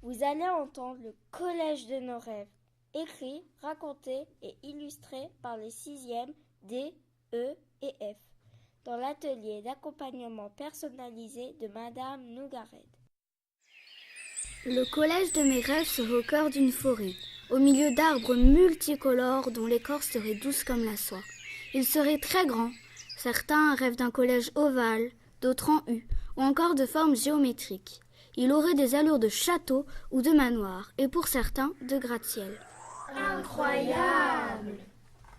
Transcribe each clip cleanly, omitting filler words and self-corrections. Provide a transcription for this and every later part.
Vous allez entendre le collège de nos rêves, écrit, raconté et illustré par les 6e D, E et F, dans l'atelier d'accompagnement personnalisé de Madame Nougared. Le collège de mes rêves serait au cœur d'une forêt, au milieu d'arbres multicolores dont l'écorce serait douce comme la soie. Il serait très grand. Certains rêvent d'un collège ovale, d'autres en U, ou encore de forme géométrique. Il aurait des allures de château ou de manoir, et pour certains, de gratte-ciel. Incroyable!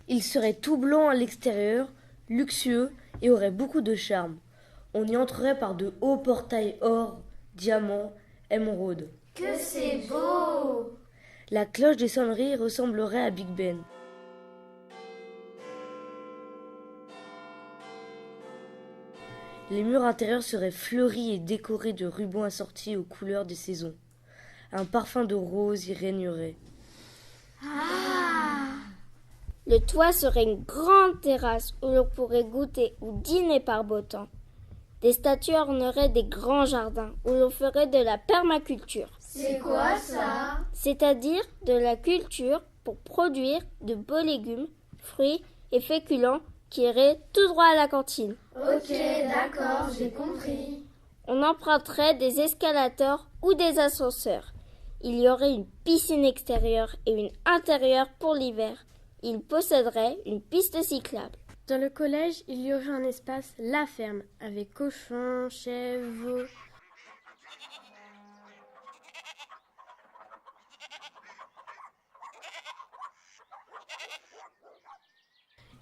Il serait tout blanc à l'extérieur, luxueux et aurait beaucoup de charme. On y entrerait par de hauts portails or, diamants, émeraudes. Que c'est beau! La cloche des sonneries ressemblerait à Big Ben. Les murs intérieurs seraient fleuris et décorés de rubans assortis aux couleurs des saisons. Un parfum de rose y régnerait. Le toit serait une grande terrasse où l'on pourrait goûter ou dîner par beau temps. Des statues orneraient des grands jardins où l'on ferait de la permaculture. C'est quoi ça? C'est-à-dire de la culture pour produire de beaux légumes, fruits et féculents qui iraient tout droit à la cantine. Ok, d'accord, j'ai compris. On emprunterait des escalators ou des ascenseurs. Il y aurait une piscine extérieure et une intérieure pour l'hiver. Il posséderait une piste cyclable. Dans le collège, il y aurait un espace La Ferme, avec cochons, chèvres, veaux.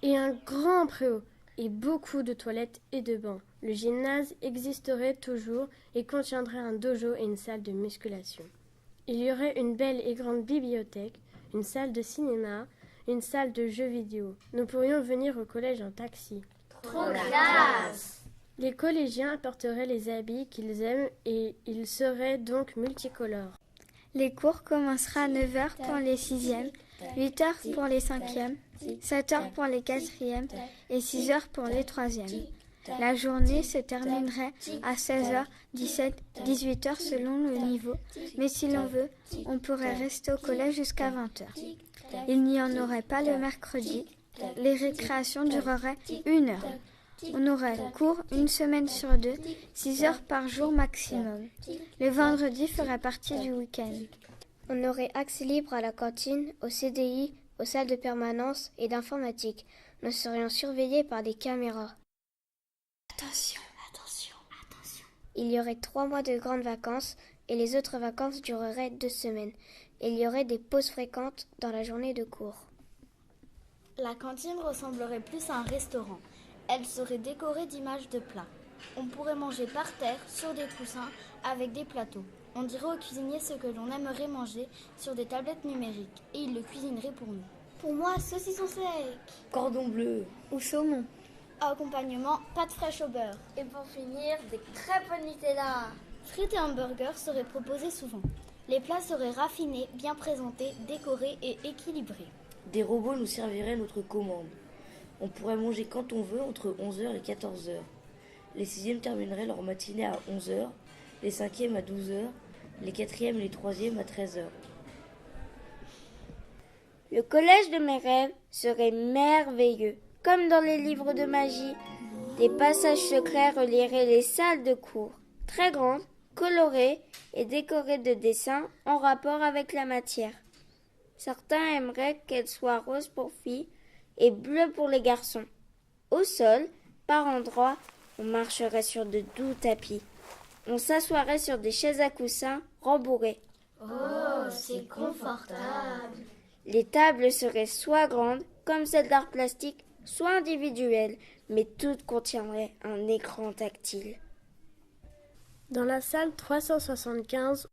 Et un grand préau, et beaucoup de toilettes et de bancs. Le gymnase existerait toujours et contiendrait un dojo et une salle de musculation. Il y aurait une belle et grande bibliothèque, une salle de cinéma, une salle de jeux vidéo. Nous pourrions venir au collège en taxi. Trop classe! Les collégiens apporteraient les habits qu'ils aiment et ils seraient donc multicolores. Les cours commenceraient à 9h pour les 6e, 8h pour les 5e, 7h pour les 4e et 6h pour les 3e. La journée se terminerait à 16h, 17, 18h selon le niveau, mais si l'on veut, on pourrait rester au collège jusqu'à 20h. Il n'y en aurait pas le mercredi. Les récréations dureraient 1 heure. On aurait cours une semaine sur 2, 6 heures par jour maximum. Le vendredi ferait partie du week-end. On aurait accès libre à la cantine, au CDI, aux salles de permanence et d'informatique. Nous serions surveillés par des caméras. Attention. Il y aurait 3 mois de grandes vacances et les autres vacances dureraient 2 semaines. Il y aurait des pauses fréquentes dans la journée de cours. La cantine ressemblerait plus à un restaurant. Elle serait décorée d'images de plats. On pourrait manger par terre, sur des coussins, avec des plateaux. On dirait au cuisinier ce que l'on aimerait manger sur des tablettes numériques et il le cuisinerait pour nous. Pour moi, saucisson sec. Cordon bleu. Ou saumon. Accompagnement, pâte fraîche au beurre. Et pour finir, des crêpes au Nutella. Frites et hamburgers seraient proposés souvent. Les plats seraient raffinés, bien présentés, décorés et équilibrés. Des robots nous serviraient notre commande. On pourrait manger quand on veut entre 11h et 14h. Les 6e termineraient leur matinée à 11h, les 5e à 12h, les 4e et les 3e à 13h. Le collège de mes rêves serait merveilleux. Comme dans les livres de magie, des passages secrets relieraient les salles de cours, très grandes, colorées et décorées de dessins en rapport avec la matière. Certains aimeraient qu'elles soient roses pour filles et bleues pour les garçons. Au sol, par endroits, on marcherait sur de doux tapis. On s'assoirait sur des chaises à coussins rembourrées. Oh, c'est confortable! Les tables seraient soit grandes, comme celles d'art plastique, soit individuelles, mais toutes contiendraient un écran tactile. Dans la salle 375,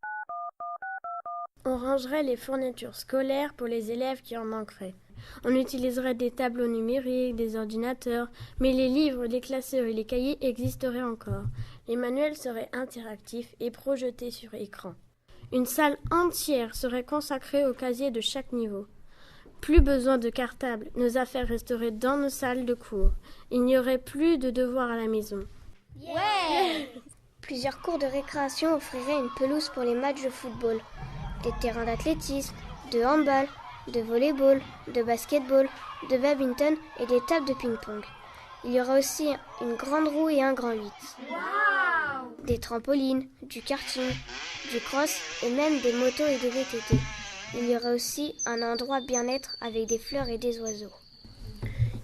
on rangerait les fournitures scolaires pour les élèves qui en manqueraient. On utiliserait des tableaux numériques, des ordinateurs, mais les livres, les classeurs et les cahiers existeraient encore. Les manuels seraient interactifs et projetés sur écran. Une salle entière serait consacrée aux casiers de chaque niveau. Plus besoin de cartables, nos affaires resteraient dans nos salles de cours. Il n'y aurait plus de devoirs à la maison. Yeah! Plusieurs cours de récréation offriraient une pelouse pour les matchs de football, des terrains d'athlétisme, de handball, de volley-ball, de basketball, de badminton et des tables de ping-pong. Il y aura aussi une grande roue et un grand 8. Des trampolines, du karting, du cross et même des motos et des VTT. Il y aura aussi un endroit bien-être avec des fleurs et des oiseaux.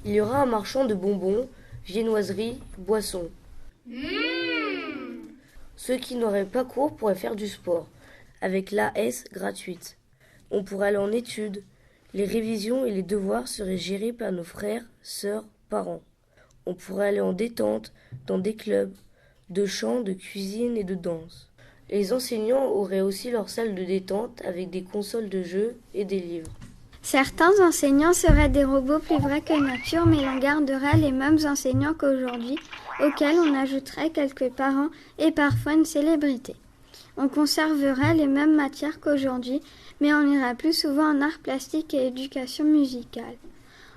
Il y aura un marchand de bonbons, viennoiseries, boissons. Ceux qui n'auraient pas cours pourraient faire du sport, avec l'AS gratuite. On pourrait aller en études. Les révisions et les devoirs seraient gérés par nos frères, sœurs, parents. On pourrait aller en détente, dans des clubs, de chant, de cuisine et de danse. Les enseignants auraient aussi leur salle de détente avec des consoles de jeux et des livres. Certains enseignants seraient des robots plus vrais que nature, mais l'on garderait les mêmes enseignants qu'aujourd'hui, auxquels on ajouterait quelques parents et parfois une célébrité. On conserverait les mêmes matières qu'aujourd'hui, mais on irait plus souvent en arts plastiques et éducation musicale.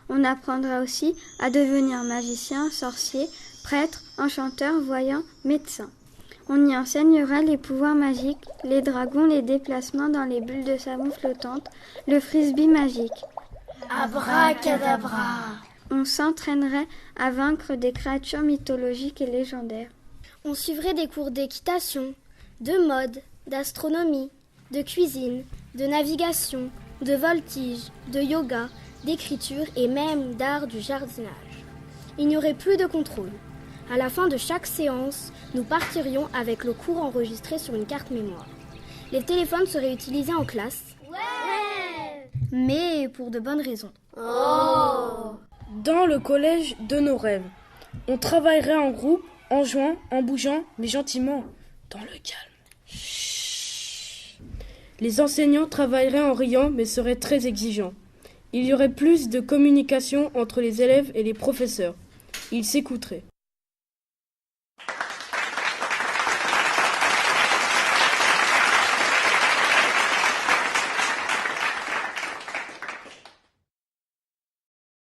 On apprendra aussi à devenir magicien, sorcier, prêtre, enchanteur, voyant, médecin. On y enseignerait les pouvoirs magiques, les dragons, les déplacements dans les bulles de savon flottantes, le frisbee magique. Abracadabra. On s'entraînerait à vaincre des créatures mythologiques et légendaires. On suivrait des cours d'équitation, de mode, d'astronomie, de cuisine, de navigation, de voltige, de yoga, d'écriture et même d'art du jardinage. Il n'y aurait plus de contrôle. À la fin de chaque séance, nous partirions avec le cours enregistré sur une carte mémoire. Les téléphones seraient utilisés en classe. Mais pour de bonnes raisons. Dans le collège de nos rêves, on travaillerait en groupe, en jouant, en bougeant, mais gentiment, dans le calme. Chut. Les enseignants travailleraient en riant, mais seraient très exigeants. Il y aurait plus de communication entre les élèves et les professeurs. Ils s'écouteraient.